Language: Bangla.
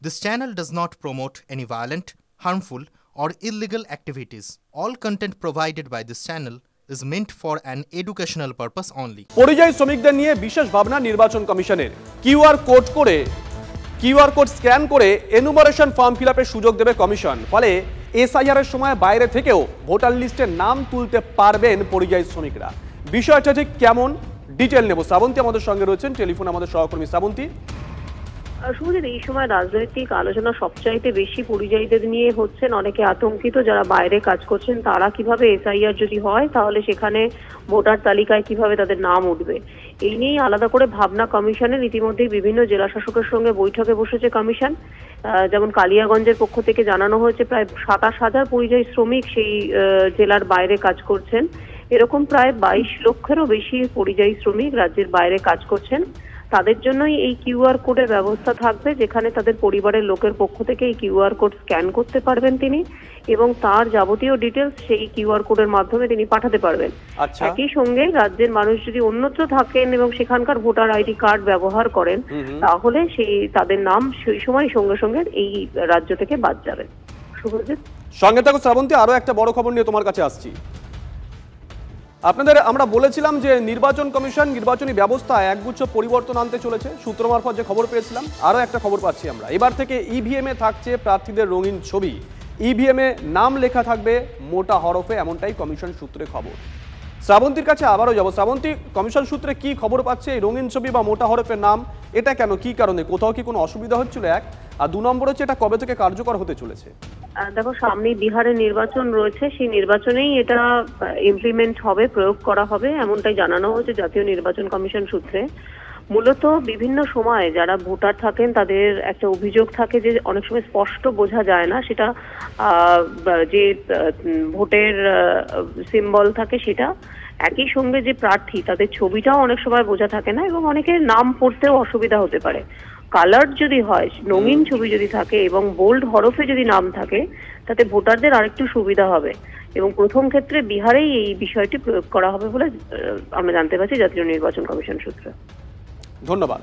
This channel does not promote any violent, harmful, or illegal activities. All content provided by this channel is meant for an educational purpose only. পরিযায়ী শ্রমিকদের নিয়ে বিশেষ ভাবনা নির্বাচন কমিশনের। কিউআর কোড স্ক্যান করে এনুমারেশন ফর্ম ফিলআপের সুযোগ দেবে কমিশন। ফলে এসআইআর এর সময় বাইরে থেকেও ভোটার লিস্টে নাম তুলতে পারবেন পরিযায়ী শ্রমিকরা। বিষয়টা ঠিক কেমন ডিটেইল নেব। শ্রাবন্তী আমাদের সঙ্গে রয়েছেন, টেলিফোনে আমাদের সহকর্মী শ্রাবন্তী। শুভজিৎ, এই সময় রাজনৈতিক আলোচনা সবচাইতে বেশি পরিযায়ীদের নিয়ে হচ্ছেন। অনেকে আতঙ্কিত, যারা বাইরে কাজ করছেন তারা কিভাবে এসআইআর যদি হয় তাহলে সেখানে ভোটার তালিকায় কিভাবে তাদের নাম উঠবে, এই নিয়েই আলাদা করে ভাবনা কমিশনের। ইতিমধ্যেই বিভিন্ন জেলা শাসকের সঙ্গে বৈঠকে বসেছে কমিশন। যেমন কালিয়াগঞ্জের পক্ষ থেকে জানানো হয়েছে প্রায় ২৭,০০০ পরিযায়ী শ্রমিক সেই জেলার বাইরে কাজ করছেন। এরকম প্রায় ২২ লক্ষেরও বেশি পরিযায়ী শ্রমিক রাজ্যের বাইরে কাজ করছেন। তাদের জন্যই এই কিউআর কোডের ব্যবস্থা থাকবে, যেখানে তাদের পরিবারের লোকের পক্ষ থেকে এই কিউআর কোড স্ক্যান করতে পারবেন তিনি, এবং তার যাবতীয় ডিটেলস সেই কিউআর কোডের মাধ্যমে তিনি পাঠাতে পারবেন। একই সঙ্গে রাজ্যের মানুষ যদি অন্যত্র থাকেন এবং সেখানকার ভোটার আইডি কার্ড ব্যবহার করেন তাহলে সেই তাদের নাম সেই সময় সঙ্গে সঙ্গে এই রাজ্য থেকে বাদ যাবে। শুভজিৎ, সঙ্গে থাকো শ্রাবন্তী। আরো একটা বড় খবর নিয়ে তোমার কাছে আসছি। আপনাদের আমরা বলেছিলাম যে নির্বাচন কমিশন নির্বাচনী ব্যবস্থায় একগুচ্ছ পরিবর্তন আনতে চলেছে। সূত্র মারফত যে খবর পেয়েছিলাম, আরও একটা খবর পাচ্ছি আমরা। এবার থেকে ইভিএমে থাকছে প্রার্থীদের রঙিন ছবি, ইভিএমে নাম লেখা থাকবে মোটা হরফে, এমনটাই কমিশন সূত্রে খবর। শ্রাবন্তীর কাছে আবারও যাব। শ্রাবন্তী, কমিশন সূত্রে কি খবর পাচ্ছে? এই রঙিন ছবি বা মোটা হরফের নাম, এটা কেন, কি কারণে, কোথাও কি কোনো অসুবিধা হচ্ছিল? এক আর দু নম্বর হচ্ছে এটা কবে থেকে কার্যকর হতে চলেছে? দেখো, সামনেই বিহারের নির্বাচন রয়েছে, সেই নির্বাচনেই এটা ইমপ্লিমেন্ট হবে, প্রয়োগ করা হবে, এমনটাই জানানো হয়েছে জাতীয় নির্বাচন কমিশন সূত্রে। মূলত বিভিন্ন সময় যারা ভোটার থাকেন তাদের একটা অভিযোগ থাকে যে অনেক সময় স্পষ্ট বোঝা যায় না, সেটা যে ভোটের সিম্বল থাকে সেটা, একই সঙ্গে যে প্রার্থী তাদের ছবিটাও অনেক সময় বোঝা থাকে না, এবং অনেকের নাম পড়তেও অসুবিধা হতে পারে। কালার যদি হয়, রঙিন ছবি যদি থাকে এবং বোল্ড হরফে যদি নাম থাকে, তাতে ভোটারদের আরেকটু সুবিধা হবে, এবং প্রথম ক্ষেত্রে বিহারেই এই বিষয়টি প্রয়োগ করা হবে বলে আমরা জানতে পারছি জাতীয় নির্বাচন কমিশন সূত্রে। ধন্যবাদ।